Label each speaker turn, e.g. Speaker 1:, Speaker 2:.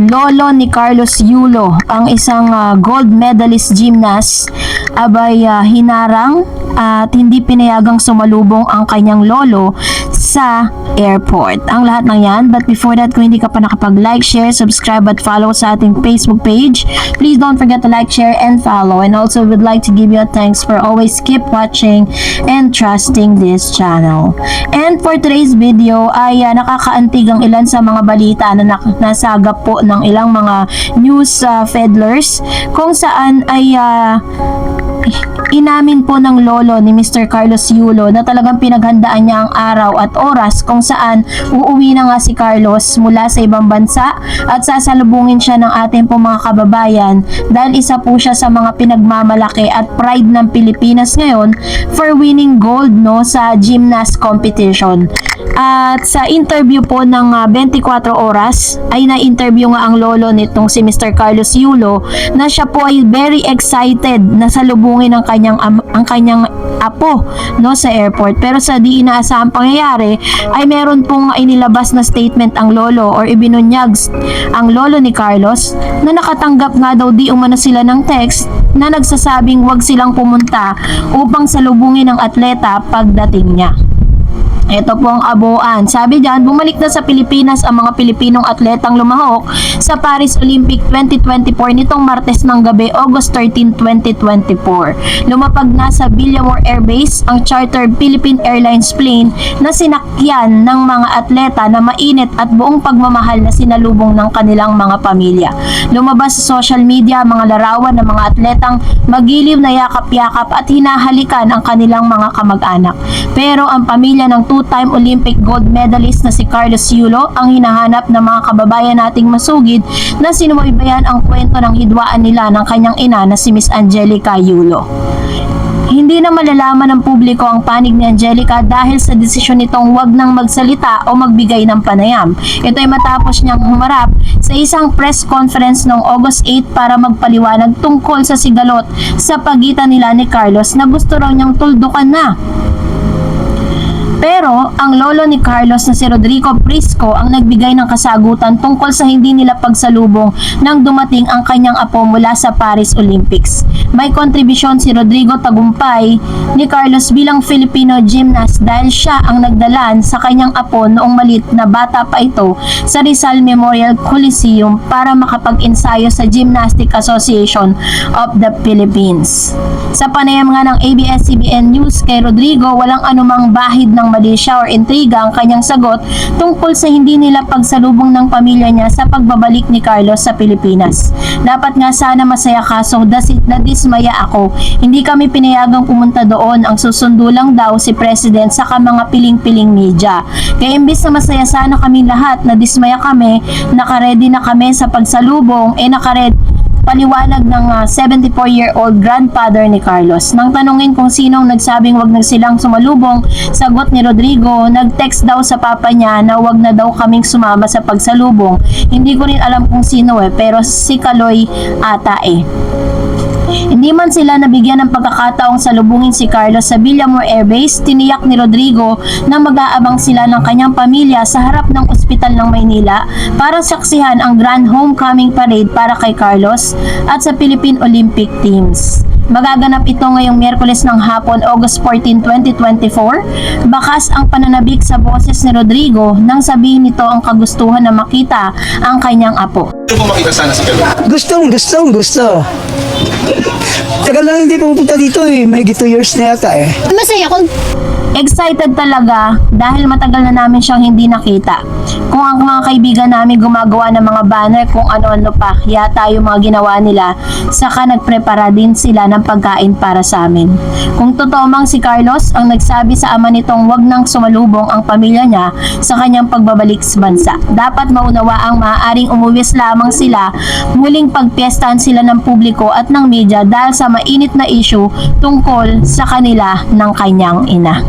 Speaker 1: lolo ni Carlos Yulo, ang isang gold medalist gymnast, abay hinarang at hindi pinayagang sumalubong ang kanyang lolo sa airport. Ang lahat ng yan, but before that, kung hindi ka pa nakapag-like, share, subscribe at follow sa ating Facebook page, please don't forget to like, share, and follow. And also, would like to give you a thanks for always keep watching and trusting this channel. And for today's video ay nakakaantig ang ilan sa mga balita na nasagap po ng ilang mga news peddlers, kung saan ay inamin po ng lolo ni Mr. Carlos Yulo na talagang pinaghandaan niya ang araw at oras kung saan uuwi na nga si Carlos mula sa ibang bansa at sasalubungin siya ng ating po mga kababayan dahil isa po siya sa mga pinagmamalaki at pride ng Pilipinas ngayon for winning gold sa gymnast competition. At sa interview po ng 24 oras ay na-interview nga ang lolo nitong si Mr. Carlos Yulo na siya po ay very excited na salubungin ang kanyang apo sa airport. Pero sa di inaasahang pangyayari ay meron pong inilabas na statement ang lolo or ibinunyag ang lolo ni Carlos na nakatanggap nga daw di umano sila ng text na nagsasabing wag silang pumunta upang salubungin ang atleta pagdating niya. Ito po ang abuan. Sabi diyan, bumalik na sa Pilipinas ang mga Pilipinong atletang lumahok sa Paris Olympic 2024 nitong Martes ng gabi, August 13, 2024. Lumapag na sa Villamor Air Base ang chartered Philippine Airlines plane na sinakyan ng mga atleta na mainit at buong pagmamahal na sinalubong ng kanilang mga pamilya. Lumabas sa social media ang mga larawan ng mga atletang magiliw na yakap-yakap at hinahalikan ang kanilang mga kamag-anak. Pero ang pamilya ng two-time Olympic gold medalist na si Carlos Yulo ang hinahanap ng mga kababayan nating masugid na sinubaybayan ang kwento ng hidwaan nila ng kanyang ina na si Miss Angelica Yulo. Hindi na malalaman ng publiko ang panig ni Angelica dahil sa desisyon nitong wag nang magsalita o magbigay ng panayam. Ito ay matapos niyang humarap sa isang press conference noong August 8 para magpaliwanag tungkol sa sigalot sa pagitan nila ni Carlos na gusto raw niyang tuldukan na. Pero ang lolo ni Carlos na si Rodrigo Prisco ang nagbigay ng kasagutan tungkol sa hindi nila pagsalubong nang dumating ang kanyang apo mula sa Paris Olympics. May kontribusyon si Rodrigo tagumpay ni Carlos bilang Filipino gymnast dahil siya ang nagdalan sa kanyang apo noong maliit na bata pa ito sa Rizal Memorial Coliseum para makapag-ensayo sa Gymnastic Association of the Philippines. Sa panayam nga ng ABS-CBN News kay Rodrigo, walang anumang bahid ng mali siya or intriga ang kanyang sagot tungkol sa hindi nila pagsalubong ng pamilya niya sa pagbabalik ni Carlos sa Pilipinas. Dapat nga sana masaya ka, so nadismaya ako. Hindi kami pinayagang pumunta doon, ang susundo lang daw si President sa mga piling-piling media. Kaya imbis na masaya sana kami lahat, nadismaya kami, nakaredy na kami sa pagsalubong, paliwanag ng 74-year-old grandfather ni Carlos. Nang tanungin kung sinong nagsabing wag na silang sumalubong, sagot ni Rodrigo, nag-text daw sa papa niya na wag na daw kaming sumama sa pagsalubong. Hindi ko rin alam kung sino pero si Kaloy ata Hindi man sila nabigyan ng pagkakataong salubungin si Carlos sa Villamor Air Base, tiniyak ni Rodrigo na mag-aabang sila ng kanyang pamilya sa harap ng ospital ng Maynila para saksihan ang Grand Homecoming Parade para kay Carlos at sa Philippine Olympic Teams. Magaganap ito ngayong Miyerkules ng hapon, August 14, 2024. Bakas ang pananabik sa boses ni Rodrigo nang sabihin nito ang kagustuhan na makita ang kanyang apo.
Speaker 2: Gusto mo makita sana si Carlos?
Speaker 3: Gusto. Tagal lang hindi pupunta dito may 2 years na yata
Speaker 4: Masaya ko.
Speaker 1: Excited talaga dahil matagal na namin siyang hindi nakita. Kung ang mga kaibigan namin gumagawa ng mga banner kung ano-ano pa, yata yung mga ginawa nila, saka nagprepara din sila ng pagkain para sa amin. Kung totoo mang si Carlos ang nagsabi sa ama nitong wag nang sumalubong ang pamilya niya sa kanyang pagbabalik sa bansa, dapat maunawa ang maaaring umuwis lamang sila, muling pagpiestahan sila ng publiko at ng media dahil sa mainit na issue tungkol sa kanila ng kanyang ina.